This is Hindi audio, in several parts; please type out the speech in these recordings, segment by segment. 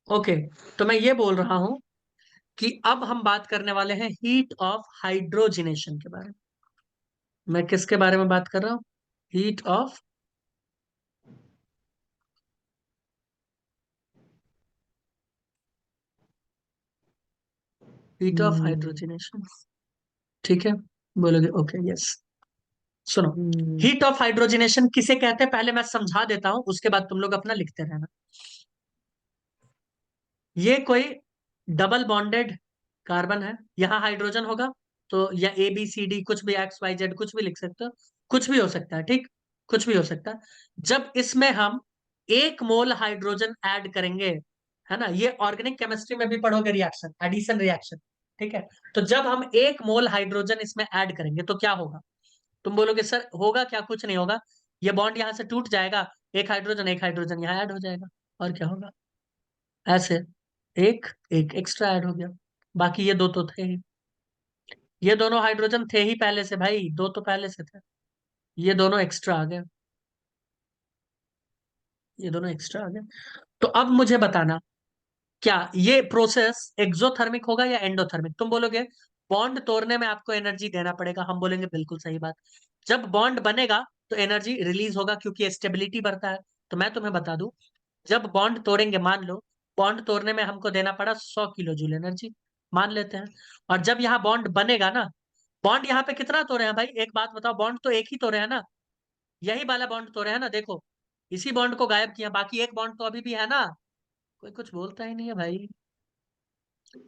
ओके, तो मैं ये बोल रहा हूं कि अब हम बात करने वाले हैं हीट ऑफ हाइड्रोजिनेशन के बारे में। मैं किसके बारे में बात कर रहा हूं? Heat of hmm. हाइड्रोजिनेशन। ठीक है, बोलोगे ओके यस। सुनो, हम्म। हीट ऑफ हाइड्रोजिनेशन किसे कहते हैं पहले मैं समझा देता हूं, उसके बाद तुम लोग अपना लिखते रहना। ये कोई डबल बॉन्डेड कार्बन है, यहां हाइड्रोजन होगा, तो या ए बी सी डी कुछ भी, एक्स वाई जेड कुछ भी लिख सकते हो, कुछ भी हो सकता है, ठीक, कुछ भी हो सकता है। जब इसमें हम 1 मोल हाइड्रोजन ऐड करेंगे, है ना, ये ऑर्गेनिक केमिस्ट्री में भी पढ़ोगे, रिएक्शन, एडिशन रिएक्शन, ठीक है। तो जब हम 1 मोल हाइड्रोजन इसमें ऐड करेंगे तो क्या होगा? तुम बोलोगे सर होगा क्या? कुछ नहीं होगा, ये बॉन्ड यहां से टूट जाएगा, एक हाइड्रोजन यहाँ ऐड हो जाएगा, और क्या होगा? ऐसे एक एक एक्स्ट्रा ऐड हो गया, बाकी ये दो तो थे ही, ये दोनों हाइड्रोजन थे ही पहले से भाई, दो तो पहले से थे, ये दोनों एक्स्ट्रा आ गए, ये दोनों एक्स्ट्रा आ गए। तो अब मुझे बताना, क्या ये प्रोसेस एक्सोथर्मिक होगा या एंडोथर्मिक? तुम बोलोगे बॉन्ड तोड़ने में आपको एनर्जी देना पड़ेगा, हम बोलेंगे बिल्कुल सही बात। जब बॉन्ड बनेगा तो एनर्जी रिलीज होगा क्योंकि स्टेबिलिटी बढ़ता है। तो मैं तुम्हें बता दूं, जब बॉन्ड तोड़ेंगे, मान लो बॉन्ड तोड़ने में हमको देना पड़ा 100 किलो जूल एनर्जी, मान लेते हैं। और जब यहाँ बॉन्ड बनेगा ना, बॉन्ड यहाँ पे कितना तोड़े हैं भाई, एक बात बताओ, बॉन्ड तो एक ही तोड़े हैं ना, यही वाला बॉन्ड तोड़े हैं ना, देखो, इसी बॉन्ड को गायब किया, बाकी एक बॉन्ड तो अभी भी है ना। कोई कुछ बोलता ही नहीं है भाई,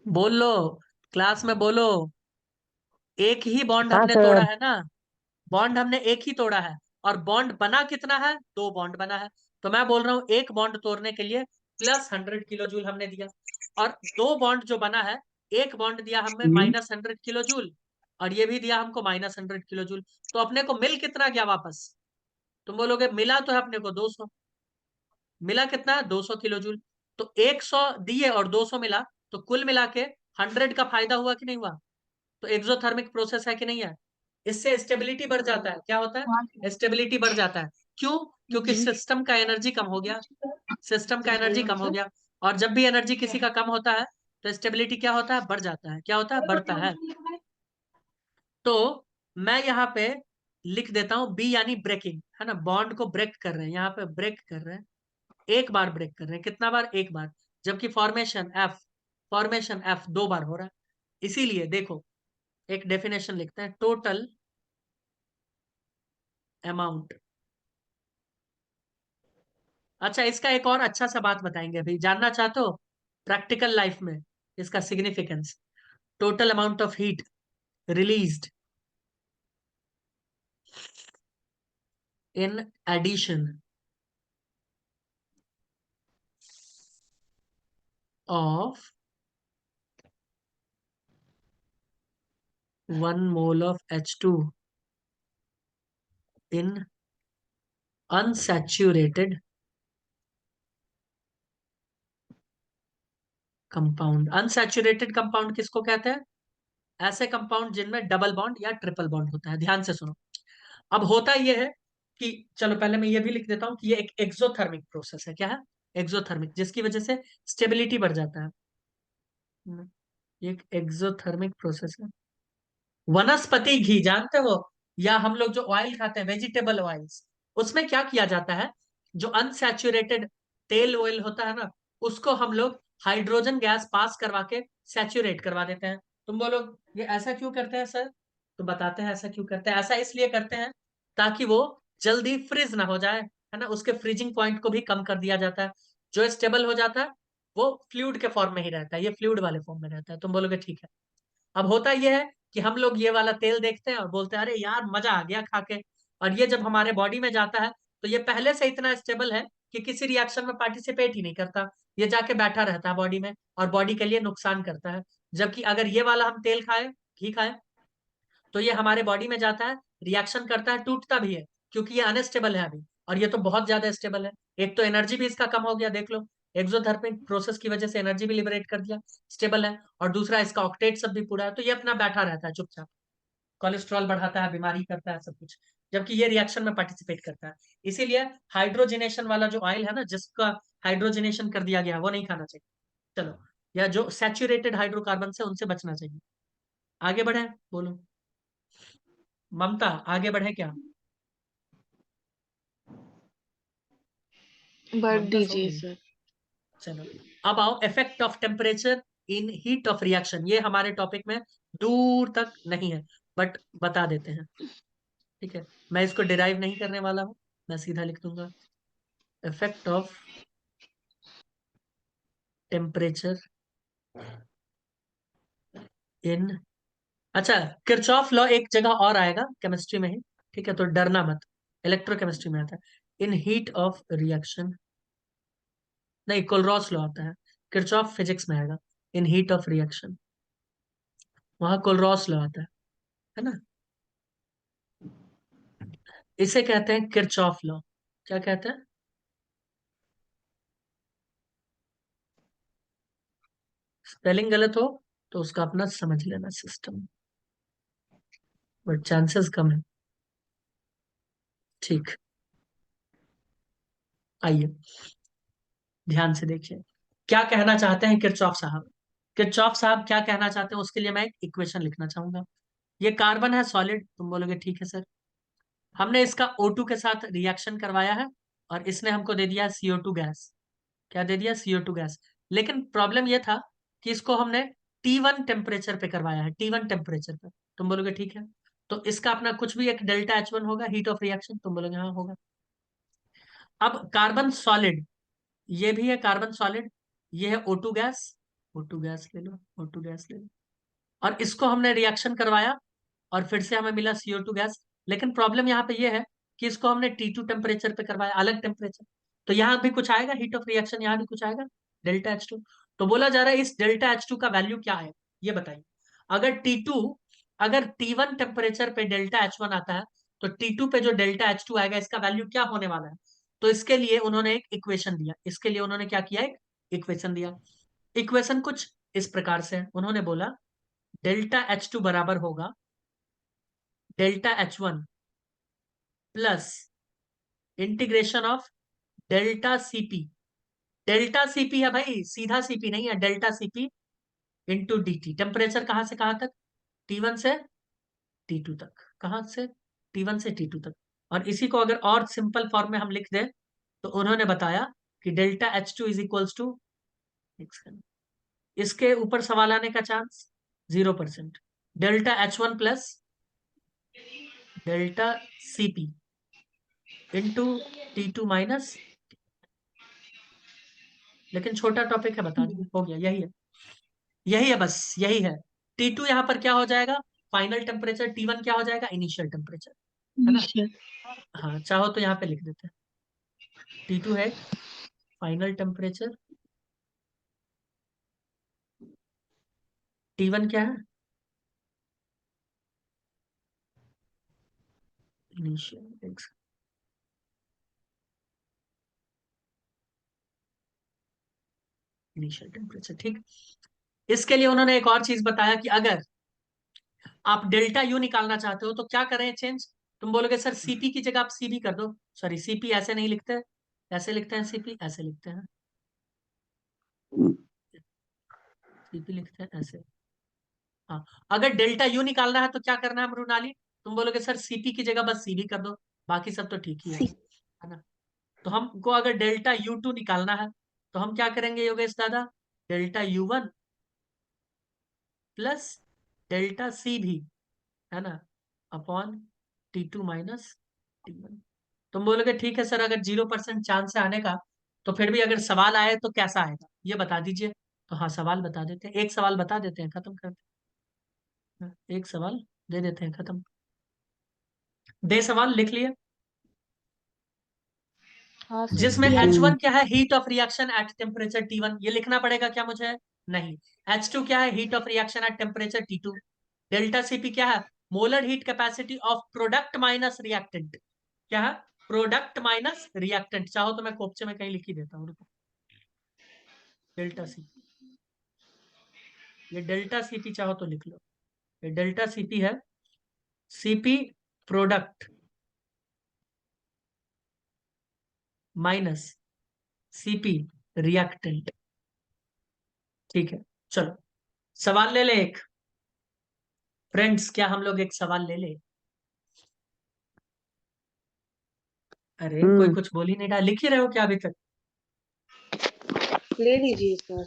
बोल लो, क्लास में बोलो। एक ही बॉन्ड हाँ हमने तोड़ा सर। है ना, बॉन्ड हमने एक ही तोड़ा है, और बॉन्ड बना कितना है? 2 बॉन्ड बना है। तो मैं बोल रहा हूं एक बॉन्ड तोड़ने के लिए +100 किलो जूल हमने दिया, और 2 बॉन्ड जो बना है, एक बॉन्ड दिया हमें हम्म। -100 किलो जूल, और ये भी दिया हमको -100 किलो जूल। तो अपने को मिल कितना गया वापस? तुम बोलोगे मिला तो है अपने को 200, मिला कितना है? 200 किलो जूल। तो 100 दिए और 200 मिला, तो कुल मिला के 100 का फायदा हुआ कि नहीं हुआ? तो एक्सोथर्मिक प्रोसेस है कि नहीं है? इससे स्टेबिलिटी बढ़ जाता है, क्या होता है? स्टेबिलिटी बढ़ जाता है। क्यों? क्योंकि सिस्टम का एनर्जी कम हो गया, सिस्टम का एनर्जी कम हो गया, और जब भी एनर्जी किसी का कम होता है तो स्टेबिलिटी क्या होता है? बढ़ जाता है। क्या होता है? बढ़ता है। तो मैं यहाँ पे लिख देता हूं बी, यानी ब्रेकिंग, है ना, बॉन्ड को ब्रेक कर रहे हैं, यहाँ पे ब्रेक कर रहे हैं, एक बार ब्रेक कर रहे हैं, कितना बार? एक बार। जबकि फॉर्मेशन एफ 2 बार हो रहा है। इसीलिए देखो, एक डेफिनेशन लिखते हैं, टोटल अमाउंट। अच्छा, इसका एक और अच्छा सा बात बताएंगे, अभी जानना चाहते हो प्रैक्टिकल लाइफ में इसका significance? Total amount of heat released in addition of 1 mole of H2 in unsaturated compound. Unsaturated compound किसको कहते हैं? ऐसे कंपाउंड जिनमें डबल बॉन्ड या ट्रिपल बॉन्ड होता है। ध्यान से सुनो, अब होता यह है कि, चलो पहले मैं ये भी लिख देता हूं कि ये एक एक्सोथर्मिक प्रोसेस है। क्या है? एक्सोथर्मिक, जिसकी वजह से स्टेबिलिटी बढ़ जाता है। ये एक एक्सोथर्मिक प्रोसेस है। वनस्पति घी जानते हो, या हम लोग जो ऑयल खाते हैं, वेजिटेबल ऑयल्स, उसमें क्या किया जाता है? जो अनसैचुरेटेड तेल ऑयल होता है ना, उसको हम लोग हाइड्रोजन गैस पास करवा के सैचुरेट करवा देते हैं। तुम बोलो ये ऐसा क्यों करते हैं सर? तो बताते हैं ऐसा क्यों करते हैं। ऐसा इसलिए करते हैं ताकि वो जल्दी फ्रीज ना हो जाए, है ना, उसके फ्रीजिंग पॉइंट को भी कम कर दिया जाता है। जो स्टेबल हो जाता है वो फ्लूइड के फॉर्म में ही रहता है, ये फ्लूइड वाले फॉर्म में रहता है। तुम बोलोगे ठीक है। अब होता यह है कि हम लोग ये वाला तेल देखते हैं और बोलते हैं अरे यार मजा आ गया खा के, और ये जब हमारे बॉडी में जाता है तो ये पहले से इतना स्टेबल है कि किसी रिएक्शन में पार्टिसिपेट ही नहीं करता, ये जाके बैठा रहता है बॉडी में, और बॉडी के लिए नुकसान करता है। जबकि अगर ये वाला हम तेल खाए, घी खाए, तो ये हमारे बॉडी में जाता है, रिएक्शन करता है, टूटता भी है, क्योंकि ये अनस्टेबल है अभी, और ये तो बहुत ज्यादा स्टेबल है। एक तो एनर्जी भी इसका कम हो गया, देख लो, एक्सोथर्मिक प्रोसेस की वजह से एनर्जी भी लिबरेट कर दिया, स्टेबल है, और दूसरा इसका ऑक्टेट सब भी पूरा है, तो ये अपना बैठा रहता है चुपचाप, कोलेस्ट्रॉल बढ़ाता है, बीमारी करता है, सब कुछ, जबकि ये रिएक्शन में पार्टिसिपेट करता है। इसीलिए हाइड्रोजनेशन वाला जो ऑयल है ना, जिसका हाइड्रोजनेशन कर दिया गया, वो नहीं खाना चाहिए। चलो, या जो सैचुरेटेड हाइड्रोकार्बन से उनसे बचना चाहिए। आगे बढ़े, बोलो ममता, आगे बढ़े क्या? बढ़ ममता सो दीजिए गई? सर। चलो, अब आओ effect of temperature in heat of reaction. ये हमारे टॉपिक में दूर तक नहीं है, बट बता देते हैं। ठीक है, मैं इसको डिराइव नहीं करने वाला हूं, मैं सीधा लिख दूंगा इफेक्ट ऑफ टेम्परेचर इन, अच्छा, किरचॉफ लॉ एक जगह और आएगा केमिस्ट्री में ही, ठीक है, तो डरना मत। इलेक्ट्रोकेमिस्ट्री में आता है इन हीट ऑफ रिएक्शन, नहीं कोलरॉस लॉ आता है। किरचॉफ फिजिक्स में आएगा इन हीट ऑफ रिएक्शन, वहां कोलरॉस लॉ आता है ना। इसे कहते हैं किरचॉफ लॉ। क्या कहते हैं? स्पेलिंग गलत हो तो उसका अपना समझ लेना सिस्टम, बट चांसेस कम है। ठीक, आइए ध्यान से देखिए क्या कहना चाहते हैं किरचॉफ साहब। किरचॉफ साहब क्या कहना चाहते हैं उसके लिए मैं एक इक्वेशन लिखना चाहूंगा। ये कार्बन है सॉलिड, तुम बोलोगे ठीक है सर। हमने इसका O2 के साथ रिएक्शन करवाया है और इसने हमको दे दिया CO2 गैस। क्या दे दिया? CO2 gas. लेकिन प्रॉब्लम यह था कि इसको हमने T1 टेम्परेचर पे करवाया है, T1 टेम्परेचर पे। तुम बोलोगे ठीक है, तो इसका अपना कुछ भी एक डेल्टा H1 होगा, हीट ऑफ रिएक्शन, तुम बोलोगे हाँ होगा। अब कार्बन सॉलिड, ये भी है कार्बन सॉलिड, ये है O2 गैस। O2 गैस ले लो, O2 गैस ले लो, और इसको हमने रिएक्शन करवाया और फिर से हमें मिला CO2 गैस। लेकिन प्रॉब्लम यहाँ पे ये है कि इसको हमने T2 टेम्परेचर पे करवाया, अलग टेम्परेचर। तो यहाँ भी कुछ आएगा हीट ऑफ रिएक्शन, यहाँ भी कुछ आएगा डेल्टा H2। तो बोला जा रहा है इस डेल्टा H2 का वैल्यू क्या है, ये बताइए। अगर T2, अगर T1 टेम्परेचर पे डेल्टा H1 आता है, तो T2 पे जो डेल्टा H2 आएगा इसका वैल्यू क्या होने वाला है? तो इसके लिए उन्होंने एक इक्वेशन दिया, इसके लिए उन्होंने क्या किया, एक इक्वेशन दिया। इक्वेशन कुछ इस प्रकार से है, उन्होंने बोला डेल्टा H2 बराबर होगा delta H1 plus integration of delta Cp। Delta Cp है भाई, सीधा Cp नहीं है, delta Cp into dt। Temperature कहां से कहां तक? T1 से T2 तक। कहां से? T1 से T2 तक। और इसी को अगर और सिंपल फॉर्म में हम लिख दें, तो उन्होंने बताया कि delta H2 is equals to, इसके ऊपर सवाल आने का chance 0%। Delta H1 plus delta Cp into T2 minus, लेकिन छोटा टॉपिक है, बता दिया, हो गया, यही है, यही है, बस यही है। T2 यहाँ पर क्या हो जाएगा? Final temperature. T1 क्या हो जाएगा? इनिशियल टेम्परेचर, है ना। निश्चय। हाँ, चाहो तो यहाँ पे लिख देते हैं T2 है फाइनल टेम्परेचर, T1 क्या है? इनिशियल, इनिशियल टेम्परेचर, ठीक। इसके लिए उन्होंने एक और चीज बताया कि अगर आप डेल्टा यू निकालना चाहते हो तो क्या करें चेंज। तुम बोलोगे सर Cp की जगह आप Cb कर दो। सॉरी, Cp ऐसे नहीं लिखते, ऐसे लिखते हैं Cp, ऐसे लिखते हैं Cp, लिखते हैं ऐसे। हाँ, अगर डेल्टा यू निकालना है तो क्या करना है मृणाली? तुम बोलोगे सर Cp की जगह बस Cb कर दो, बाकी सब तो ठीक ही है ना। तो हमको अगर डेल्टा U2 निकालना है तो हम क्या करेंगे योगेश दादा? Delta U1 plus delta C भी, है ना, अपॉन T2 माइनस T1। तुम बोलोगे ठीक है सर, अगर 0% चांस है आने का, तो फिर भी अगर सवाल आए तो कैसा आएगा ये बता दीजिए। तो हाँ, सवाल बता देते हैं, एक सवाल बता देते हैं, खत्म करते हैं, एक सवाल दे देते हैं, खत्म। दे सवाल लिख लिए। हाँ सर, जिसमें दिया। H1 क्या है? Heat of reaction at temperature T1, ये लिखना पड़ेगा क्या मुझे? नहीं। H2 क्या है? Heat of reaction at temperature T2। Delta Cp क्या है? Molar heat capacity of product minus reactant. क्या है? Product minus reactant. चाहो तो मैं कोपचे में कहीं लिख ही देता हूँ, रुको। डेल्टा Cp, ये डेल्टा Cp चाहो तो लिख लो। ये डेल्टा Cp है, Cp product minus Cp reactant. ठीक है, चलो सवाल ले ले एक। फ्रेंड्स, क्या हम लोग एक सवाल ले ले? अरे कोई हम्म। कुछ बोल ही नहीं रहा, लिख ही रहे हो क्या अभी तक? ले लीजिए सर।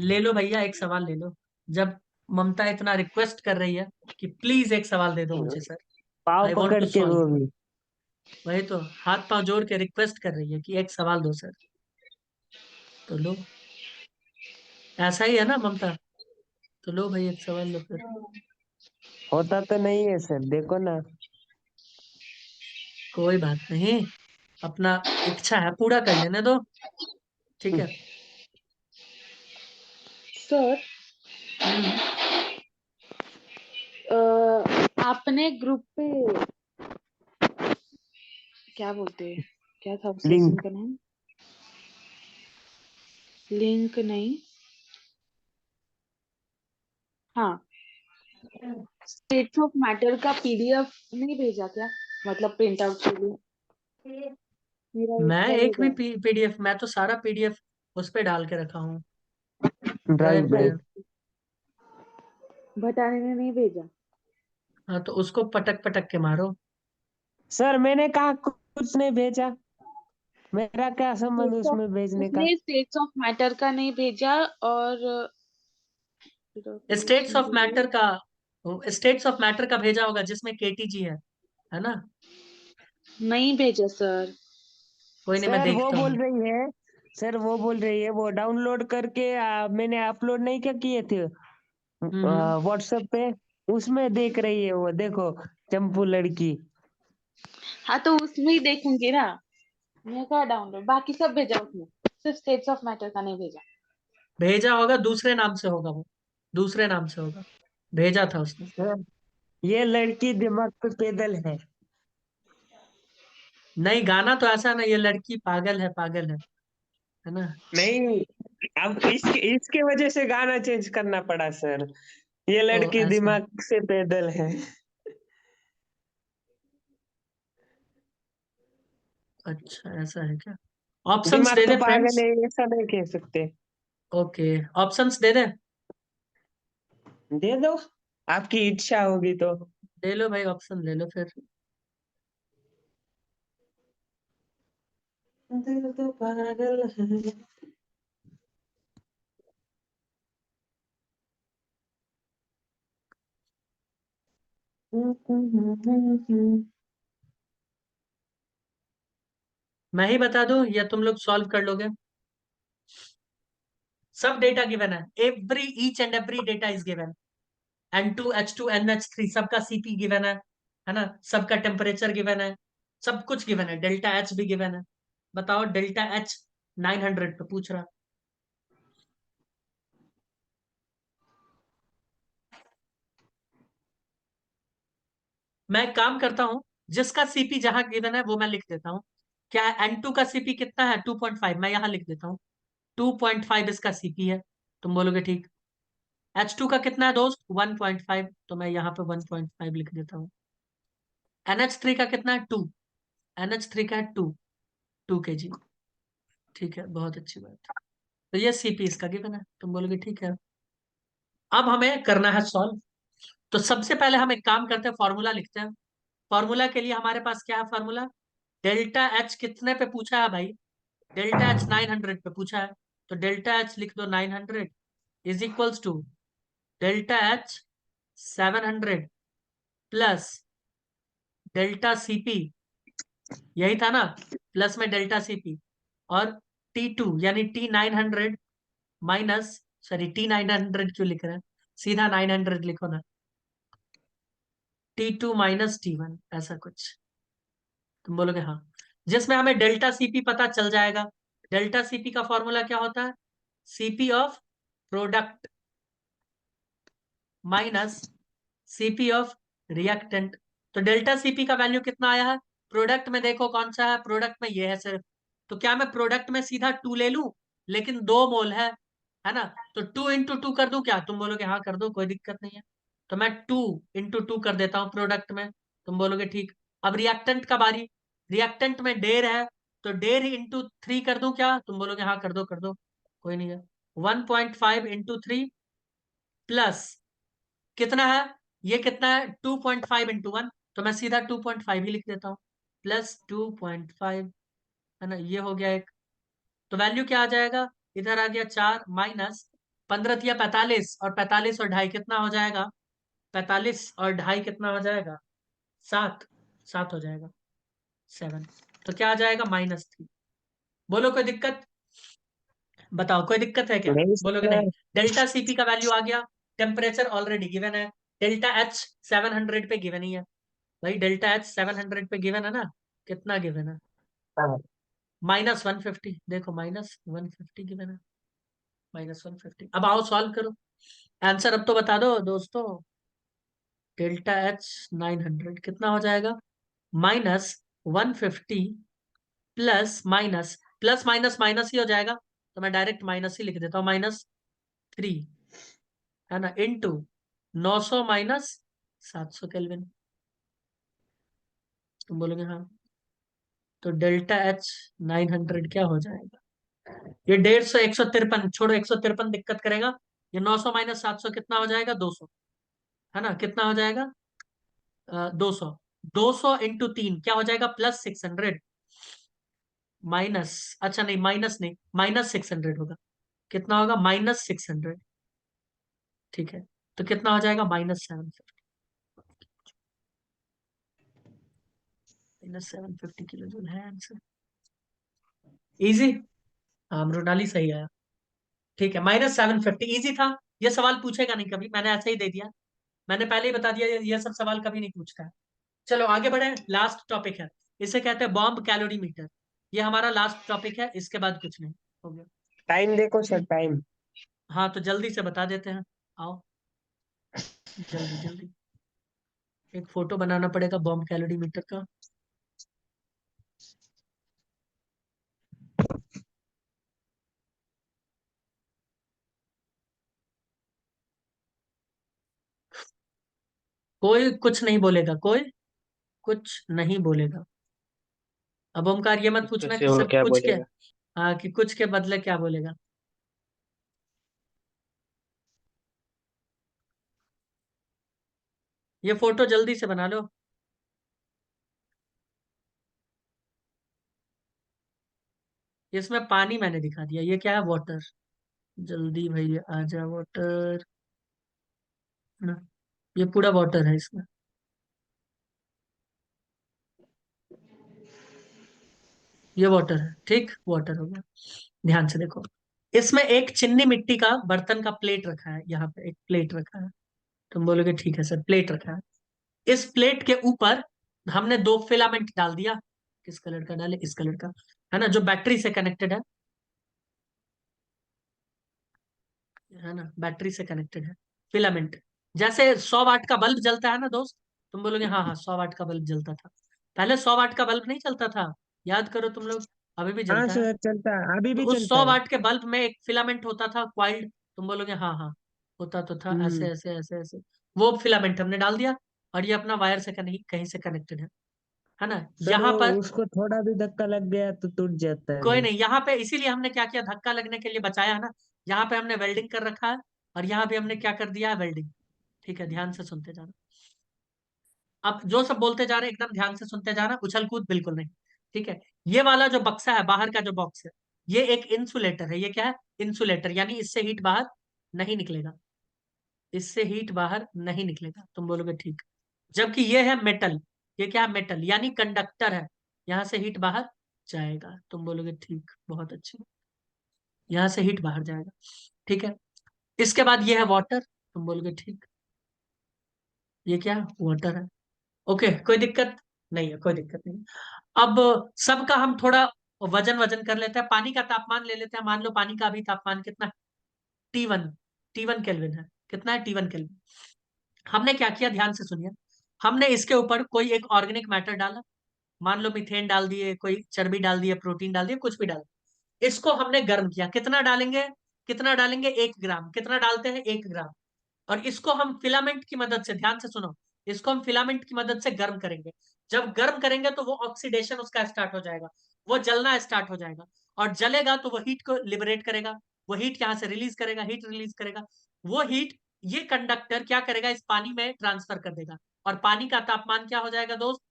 ले लो भैया, एक सवाल ले लो। जब ममता इतना रिक्वेस्ट कर रही है कि प्लीज एक सवाल दे दो मुझे सर, पाव आई वॉन्ट पकड़ टू के सॉल्व। वो भी। वही तो, हाथ पांव जोड़ के रिक्वेस्ट कर रही है कि एक सवाल दो सर। तो लो, ऐसा ही है ना ममता? तो लो भाई, एक सवाल लो फिर। होता तो नहीं है सर, देखो ना। कोई बात नहीं, अपना इच्छा है पूरा कर लेने दो। ठीक है। सर, हम्म। आपने ग्रुप पे क्या बोलते हैं, क्या था उस सेशन लिंक। का नाम? लिंक नहीं, हाँ, स्टेट्स ऑफ मैटर का पीडीएफ नहीं भेजा क्या? मतलब प्रिंट आउट के लिए मेरा मैं एक भी एक्सपायर्ड पीडीएफ, मैं तो सारा पीडीएफ उस पे डाल के रखा हूँ, ड्राइव ड्राइव पे। पे। है। भटाने ने नहीं भेजा। हाँ तो उसको पटक पटक के मारो। सर मैंने कहा कुछ नहीं भेजा, मेरा क्या संबंध स्टेट्स ऑफ उसमें भेजने का। उसने स्टेट्स ऑफ मैटर का नहीं भेजा, और स्टेट्स ऑफ भेजा। मैटर का, स्टेट्स ऑफ मैटर का भेजा होगा जिसमें केटीजी है ना? नहीं भेजा सर। कोई नहीं, मैं सर वो देखता बोल हूँ। रही है, सर वो बोल रही है वो डाउनलोड करके मैंने अपलोड नहीं क्या किए थे हम्म। व्हाट्सएप पे, उसमें देख रही है वो, देखो चंपू लड़की। हाँ तो उसमें ही देखूंगी ना। मैं कहा डाउनलोड, बाकी सब भेजा उसने, सिर्फ स्टेट्स ऑफ मैटर का नहीं भेजा। भेजा होगा, दूसरे नाम से होगा वो, दूसरे नाम से होगा, भेजा था उसने। सर ये लड़की दिमाग पे पैदल नहीं, गाना तो ऐसा ना, ये लड़की पागल है, पागल है ना? नहीं, अब इसके इसके वजह से गाना चेंज करना पड़ा सर, ये ओ लड़की ऐसा, दिमाग से पैदल है। अच्छा ऐसा है क्या? ऑप्शंस दिमाग दे तो दे पागल फ्रेंड्स। है ऐसा नहीं कह सकते। ओके, ऑप्शंस दे दे। दे दो, आपकी इच्छा होगी तो। ले लो भाई, ऑप्शन ले लो फिर। दिल तो पागल है। मैं ही बता दूं या तुम लोग सॉल्व कर लोगे? सब डेटा गिवन है, every each and every data is given. N2H2NH3 सबका सीपी गिवन है ना? सबका टेम्परेचर गिवन है, सब कुछ गिवन है, डेल्टा एच भी गिवन है। बताओ, डेल्टा एच 900 पे पूछ रहा। मैं एक काम करता हूँ, जिसका सीपी जहां गिवन है वो मैं लिख देता हूँ। क्या है, N2 का सीपी कितना है? 2.5, मैं यहां लिख देता हूँ। 2.5 इसका सीपी है, तुम बोलोगे ठीक। H2 का कितना है दोस्त? 1.5, तो मैं यहाँ पे 1.5 लिख देता हूँ। NH3 का कितना है? 2। NH3 का है 2 2 kg। ठीक है, बहुत अच्छी बात। तो ये सीपी इसका गिवन है, तुम बोलोगे ठीक है। अब हमें करना है सॉल्व। तो सबसे पहले हम एक काम करते हैं, फॉर्मूला लिखते हैं। फॉर्मूला के लिए हमारे पास क्या है फॉर्मूला? डेल्टा एच कितने पे पूछा है भाई? डेल्टा एच 900 पे पूछा है। तो डेल्टा एच लिख दो 900 is equals to delta H 700 plus delta C P, यही था ना? प्लस में डेल्टा सीपी, और T2 यानी T900 माइनस, सॉरी T900 क्यों लिख रहे हैं, सीधा 900 लिखो ना। T2 माइनस T1, ऐसा कुछ। तुम बोलोगे हाँ, जिसमें हमें डेल्टा सीपी पता चल जाएगा। डेल्टा सीपी का फॉर्मूला क्या होता है? CP of product minus CP of reactant. तो डेल्टा सीपी का वैल्यू कितना आया है? प्रोडक्ट में देखो कौन सा है, प्रोडक्ट में ये है सिर्फ। तो क्या मैं प्रोडक्ट में सीधा 2 ले लूं? लेकिन 2 मोल है ना? तो 2 × 2 कर दूं क्या? तुम बोलोगे हाँ कर दो, कोई दिक्कत नहीं है। तो मैं 2 × 2 कर देता हूँ प्रोडक्ट में, तुम बोलोगे ठीक। अब रिएक्टेंट का बारी, रिएक्टेंट में डेर है, तो डेर × 3 कर दूं क्या? तुम बोलोगे हाँ कर दो कर दो, कोई नहीं है। 1.5 इंटू 3 प्लस कितना है, ये कितना है 2.5 इंटू 1, तो मैं सीधा 2.5 ही लिख देता हूँ, प्लस 2.5, है ना, ये हो गया एक। तो वैल्यू क्या आ जाएगा, इधर आ गया 4 माइनस 15 या 45, और 45 और ढाई कितना हो जाएगा, 45 और ढाई कितना हो जाएगा, 7, 7 हो जाएगा, 7। तो क्या आ जाएगा, -3। बोलो कोई दिक्कत, बताओ कोई दिक्कत है क्या, नहीं बोलोगे नहीं। सर। डेल्टा सीपी का वैल्यू आ गया, टेम्परेचर ऑलरेडी गिवन है, डेल्टा एच 700 पे गिवन ही है भाई, डेल्टा एच 700 पे गिवन है ना, कितना गिवन है, हाँ, -150, देखो -150 गिवन है, -150। अब आओ सॉल्व करो, आंसर अब तो बता दो दोस्तों। डेल्टा एच 900 कितना हो जाएगा, -150 प्लस माइनस माइनस ही हो जाएगा, तो मैं डायरेक्ट माइनस ही लिख देता हूँ, -3, है ना, इंटू 900 माइनस 700 केल्विन। तुम बोलोगे हाँ, तो डेल्टा एच 900 क्या हो जाएगा, ये 150, 153 छोड़ो, 153 दिक्कत करेगा, ये 900 माइनस 700 कितना हो जाएगा, 200, है ना, कितना हो जाएगा, 200, 200 इंटू 3 क्या हो जाएगा, +600, माइनस, अच्छा नहीं माइनस नहीं, -600 होगा, कितना होगा, -600, ठीक है, तो कितना हो जाएगा, -750, -750 किलो जूल है आंसर। इजी, हाँ मृणाली सही आया, ठीक है, -750 इजी था, ये सवाल पूछेगा नहीं कभी, मैंने ऐसे ही दे दिया, मैंने पहले ही बता दिया ये सब सवाल कभी नहीं पूछता है। चलो आगे बढ़े, लास्ट टॉपिक है, इसे कहते हैं बॉम्ब कैलोरीमीटर, ये हमारा लास्ट टॉपिक है, इसके बाद कुछ नहीं, हो गया। टाइम देखो सर, टाइम। हाँ तो जल्दी से बता देते हैं, आओ जल्दी जल्दी, एक फोटो बनाना पड़ेगा बॉम्ब कैलोरीमीटर का। कोई कुछ नहीं बोलेगा, कोई कुछ नहीं बोलेगा। अब ओमकार ये मत इसमें पूछना से कि और सब क्या कुछ के, बोलेगा? हाँ कि कुछ के बदले क्या बोलेगा। ये फोटो जल्दी से बना लो। इसमें पानी मैंने दिखा दिया, ये क्या है, वाटर, जल्दी भैया आजा वाटर, ना, ये पूरा वाटर है इसमें, ये वाटर है, ठीक, वाटर हो गया। ध्यान से देखो, इसमें एक चिन्नी मिट्टी का बर्तन का प्लेट रखा है, यहाँ पे एक प्लेट रखा है, तुम बोलोगे ठीक है सर, प्लेट रखा है, इस प्लेट के ऊपर हमने 2 फिलामेंट डाल दिया, किस कलर का डाले, इस कलर का, है ना, जो बैटरी से कनेक्टेड है ना, बैटरी से कनेक्टेड है, फिलामेंट, जैसे 100 वाट का बल्ब जलता है ना दोस्त, तुम बोलोगे हाँ हाँ 100 वाट का बल्ब जलता था, पहले 100 वाट का बल्ब नहीं चलता था, याद करो तुम लोग, अभी भी हाँ जलता है। सर, चलता है, अभी तो भी उस चलता सौ है। वाट के बल्ब में एक फिलामेंट होता था क्वाइल्ड, तुम बोलोगे हाँ हाँ, होता तो था, ऐसे हम्म। ऐसे ऐसे ऐसे, वो फिलामेंट हमने डाल दिया, और ये अपना वायर से कहीं कहीं से कनेक्टेड है ना, सर वो यहाँ पर उसको थोड़ा भी धक्का लग गया तो टूट जाता है कोई वो। नहीं, यहाँ पे इसीलिए हमने क्या किया, धक्का लगने के लिए बचाया है ना, यहाँ पे हमने वेल्डिंग कर रखा है, और यहाँ भी हमने क्या कर दिया है, वेल्डिंग, ठीक है, ध्यान से सुनते जाना, अब जो सब बोलते जा रहे हैं एकदम ध्यान से सुनते जाना, उछल कूद बिल्कुल नहीं, ठीक है। ये वाला जो बक्सा है, बाहर का जो बॉक्स है, ये एक इंसुलेटर है, ये क्या है, इंसुलेटर, यानी इससे हीट बाहर नहीं निकलेगा, इससे हीट बाहर नहीं निकलेगा, तुम बोलोगे ठीक। जबकि ये है मेटल, ये क्या है, मेटल, यानी कंडक्टर है, यहां से हीट बाहर जाएगा, तुम बोलोगे ठीक, बहुत अच्छी, यहां से हीट बाहर जाएगा, ठीक है। इसके बाद ये है वाटर, तुम बोलोगे ठीक, ये क्या है, वाटर है, ओके, कोई दिक्कत नहीं है, कोई दिक्कत नहीं। अब सबका हम थोड़ा वजन वजन कर लेते हैं, पानी का तापमान ले लेते हैं, मान लो पानी का अभी तापमान कितना है, T1, T1 केल्विन है, कितना है, T1 केल्विन। हमने क्या किया, ध्यान से सुनिए, हमने इसके ऊपर कोई एक ऑर्गेनिक मैटर डाला, मान लो मीथेन डाल दिए, कोई चर्बी डाल दिए, प्रोटीन डाल दिए, कुछ भी डाल, इसको हमने गर्म किया, कितना डालेंगे, कितना डालेंगे, 1 ग्राम, कितना डालते हैं, 1 ग्राम, और इसको हम फिलामेंट की मदद से, ध्यान से सुनो, इसको हम फिलामेंट की मदद से गर्म करेंगे, जब गर्म करेंगे तो वो ऑक्सीडेशन उसका स्टार्ट हो जाएगा, वो जलना स्टार्ट हो जाएगा, और जलेगा तो वो हीट को लिबरेट करेगा, वो हीट यहाँ से रिलीज करेगा, हीट रिलीज करेगा। वो हीट ये कंडक्टर क्या करेगा, इस पानी में ट्रांसफर कर देगा, और पानी का तापमान क्या हो जाएगा दोस्त,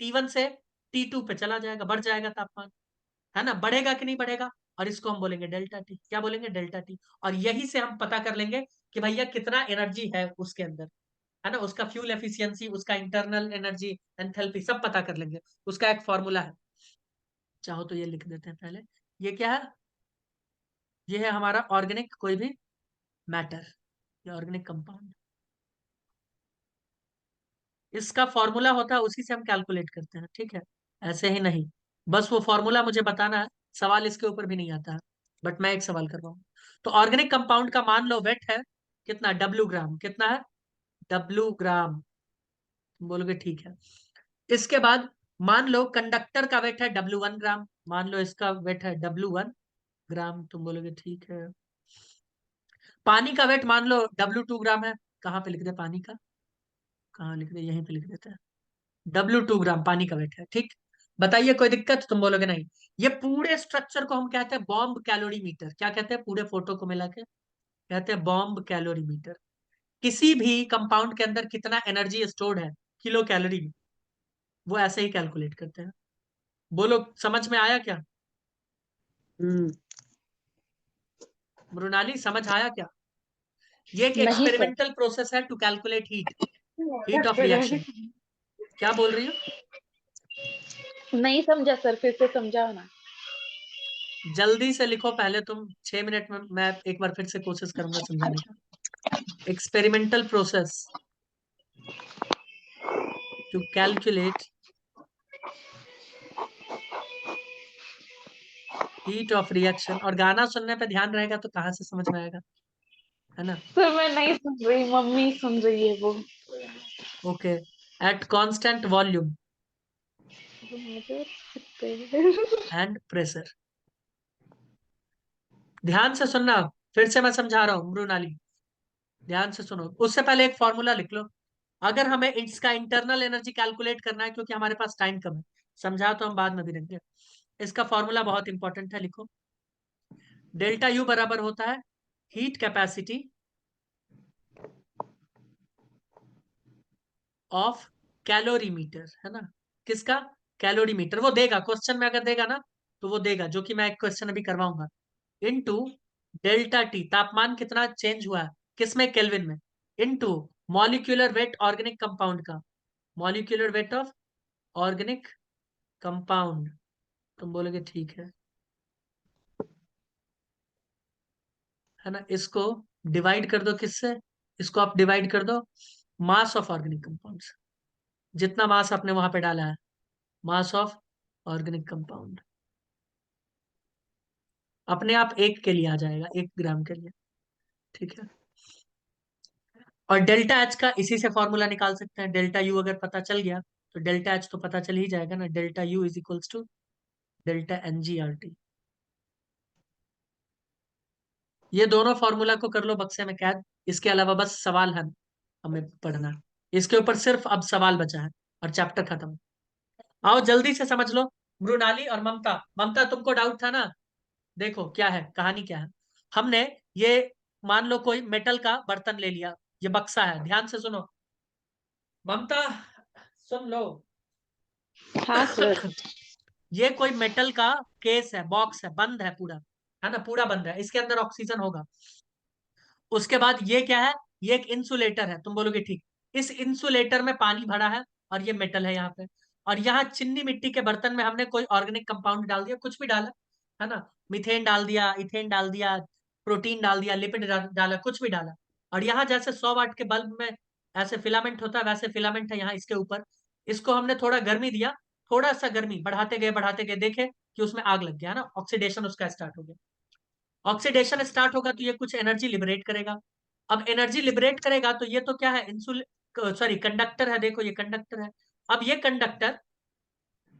T1 से T2 पे चला जाएगा, बढ़ जाएगा तापमान, है ना, बढ़ेगा कि नहीं बढ़ेगा, और इसको हम बोलेंगे डेल्टा टी। क्या बोलेंगे, डेल्टा टी। और यही से हम पता कर लेंगे कि भैया कितना एनर्जी है उसके अंदर, है ना, उसका फ्यूल एफिशिएंसी, उसका इंटरनल एनर्जी, एंथैल्पी, सब पता कर लेंगे। उसका एक फॉर्मूला है, चाहो तो ये लिख देते हैं पहले। ये क्या है, ये है हमारा ऑर्गेनिक कोई भी मैटर, ये ऑर्गेनिक कंपाउंड, इसका फॉर्मूला होता है, उसी से हम कैलकुलेट करते हैं, ठीक है, ऐसे ही नहीं। बस वो फॉर्मूला मुझे बताना है, सवाल इसके ऊपर भी नहीं आता है, बट मैं एक सवाल कर रहा हूँ। तो ऑर्गेनिक कंपाउंड का मान लो वेट है कितना, W ग्राम, कितना है, W ग्राम, तुम बोलोगे ठीक है। इसके बाद मान लो कंडक्टर का वेट है W1 ग्राम, मान लो इसका वेट है W1 ग्राम, तुम बोलोगे ठीक है। पानी का वेट मान लो W2 ग्राम है, कहाँ पे लिख दे पानी का, कहाँ लिख दे, यहीं पे लिख देते हैं, W2 ग्राम पानी का वेट है, ठीक। बताइए कोई दिक्कत, तुम बोलोगे नहीं। ये पूरे स्ट्रक्चर को हम कहते हैं बॉम्ब कैलोरीमीटर, क्या कहते हैं, पूरे फोटो को मिला के कहते हैं बॉम्ब कैलोरीमीटर। किसी भी कंपाउंड के अंदर कितना एनर्जी स्टोर्ड है किलो कैलोरी में, वो ऐसे ही कैलकुलेट करते हैं। बोलो समझ में आया क्या, हम्म। मृणाली समझ आया क्या। ये एक नहीं सर। एक्सपेरिमेंटल प्रोसेस है to calculate heat, heat of reaction. क्या बोल रही हो, नहीं समझा सर, फिर से समझाओ ना। जल्दी से लिखो पहले तुम, 6 मिनट में मैं एक बार फिर से कोशिश करूंगा समझाने का। Experimental process to calculate heat of reaction, और गाना सुनने पे ध्यान रहेगा तो कहाँ से समझ में आएगा, है ना। सर मैं नहीं सुन रही, मम्मी सुन रही है वो। Okay, at constant volume and pressure, ध्यान से सुनना, फिर से मैं समझा रहा हूँ मृणाली, ध्यान से सुनो। उससे पहले एक फॉर्मूला लिख लो, अगर हमें इसका इंटरनल एनर्जी कैलकुलेट करना है, क्योंकि हमारे पास टाइम कम है, समझा तो हम बाद में भी देंगे। इसका फॉर्मूला बहुत इंपॉर्टेंट है, लिखो। डेल्टा यू बराबर होता है हीट कैपेसिटी ऑफ कैलोरीमीटर, है ना, किसका, कैलोरीमीटर। वो देगा क्वेश्चन में, अगर देगा ना तो वो देगा, जो कि मैं एक क्वेश्चन अभी करवाऊंगा, इनटू डेल्टा टी, तापमान कितना चेंज हुआ है किसमें, केल्विन में, into molecular weight organic compound का, molecular weight of organic compound, तुम बोलोगे ठीक है ना। इसको डिवाइड कर दो किससे, इसको आप डिवाइड कर दो मास ऑफ ऑर्गेनिक कंपाउंड, जितना मास आपने वहां पे डाला है, मास ऑफ ऑर्गेनिक कंपाउंड, अपने आप 1 के लिए आ जाएगा, 1 ग्राम के लिए, ठीक है। और डेल्टा एच का इसी से फॉर्मूला निकाल सकते हैं, डेल्टा यू अगर पता चल गया तो डेल्टा एच तो पता चल ही जाएगा ना, delta U is equals to delta NgRT। ये दोनों फॉर्मूला को कर लो बक्से में कैद, इसके अलावा बस सवाल है हमें पढ़ना, इसके ऊपर सिर्फ अब सवाल बचा है और चैप्टर खत्म। आओ जल्दी से समझ लो, मृणाली और ममता, ममता तुमको डाउट था ना, देखो क्या है कहानी, क्या है। हमने ये, मान लो कोई मेटल का बर्तन ले लिया, ये बक्सा है, ध्यान से सुनो, ममता सुन लो। हाँ सर। ये कोई मेटल का केस है, बॉक्स है, बंद है पूरा, है ना, पूरा बंद है, इसके अंदर ऑक्सीजन होगा। उसके बाद ये क्या है, ये एक इंसुलेटर है, तुम बोलोगे ठीक। इस इंसुलेटर में पानी भरा है, और ये मेटल है यहाँ पे, और यहाँ चिन्नी मिट्टी के बर्तन में हमने कोई ऑर्गेनिक कंपाउंड डाल दिया, कुछ भी डाला, है ना, मीथेन डाल दिया, इथेन डाल दिया, प्रोटीन डाल दिया, लिपिड डाला, कुछ भी डाला। और यहाँ जैसे 100 वाट के बल्ब में ऐसे फिलामेंट होता है, वैसे फिलामेंट है यहाँ इसके ऊपर। इसको हमने थोड़ा गर्मी दिया, थोड़ा सा गर्मी बढ़ाते गए, देखे कि उसमें आग लग गया, है ना, ऑक्सीडेशन उसका स्टार्ट हो गया। ऑक्सीडेशन स्टार्ट होगा तो ये कुछ एनर्जी लिबरेट करेगा। अब एनर्जी लिबरेट करेगा तो ये तो क्या है, इंसुल सॉरी कंडक्टर है, देखो ये कंडक्टर है। अब ये कंडक्टर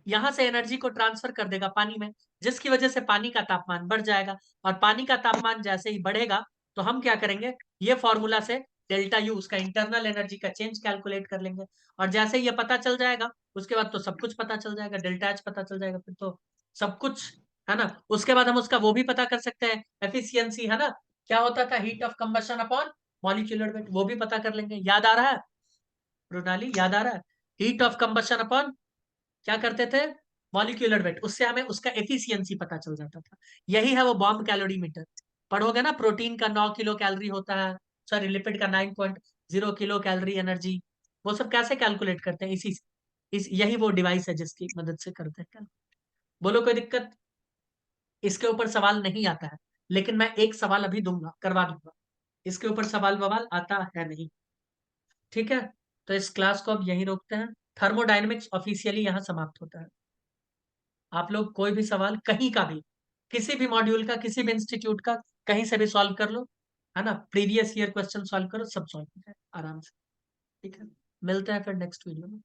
यहां से एनर्जी को ट्रांसफर कर देगा पानी में, जिसकी वजह से पानी का तापमान बढ़ जाएगा। और पानी का तापमान जैसे ही बढ़ेगा तो हम क्या करेंगे, ये फॉर्मूला से डेल्टा यू, उसका इंटरनल एनर्जी का चेंज कैलकुलेट कर लेंगे। और जैसे ही ये पता चल जाएगा उसके बाद तो सब कुछ पता चल जाएगा, डेल्टा एच पता चल जाएगा, फिर तो सब कुछ है ना। उसके बाद हम उसका वो भी पता कर सकते हैं, एफिशिएंसी, है ना, क्या होता था, heat of combustion upon molecular weight, वो भी पता कर लेंगे। याद आ रहा है प्रोनाली, याद आ रहा है, हीट ऑफ कंबशन अपॉन क्या करते थे, मॉलिक्यूलर वेट, उससे हमें उसका एफिशिएंसी पता चल जाता था। यही है वो बॉम्ब कैलोरीमीटर। पढ़ोगे ना, प्रोटीन का 9 किलो कैलोरी होता है, सॉरी लिपिड का 9.0 किलो कैलोरी एनर्जी, वो सब कैसे कैलकुलेट करते हैं, यही वो डिवाइस है जिसकी मदद से करते हैं। बोलो कोई दिक्कत, इसके ऊपर सवाल नहीं आता है, लेकिन मैं एक सवाल अभी दूंगा, करवा दूंगा, इसके ऊपर सवाल बवाल आता है नहीं। ठीक है, तो इस क्लास को अब यहीं रोकते हैं। थर्मोडायनेमिक्स ऑफिशियली यहाँ समाप्त होता है। आप लोग कोई भी सवाल कहीं का भी, किसी भी मॉड्यूल का, किसी भी इंस्टीट्यूट का, कहीं से भी सॉल्व कर लो, है ना, प्रीवियस ईयर क्वेश्चन सॉल्व करो, सब सॉल्व हो जाए आराम से। ठीक है, मिलते हैं फिर नेक्स्ट वीडियो में।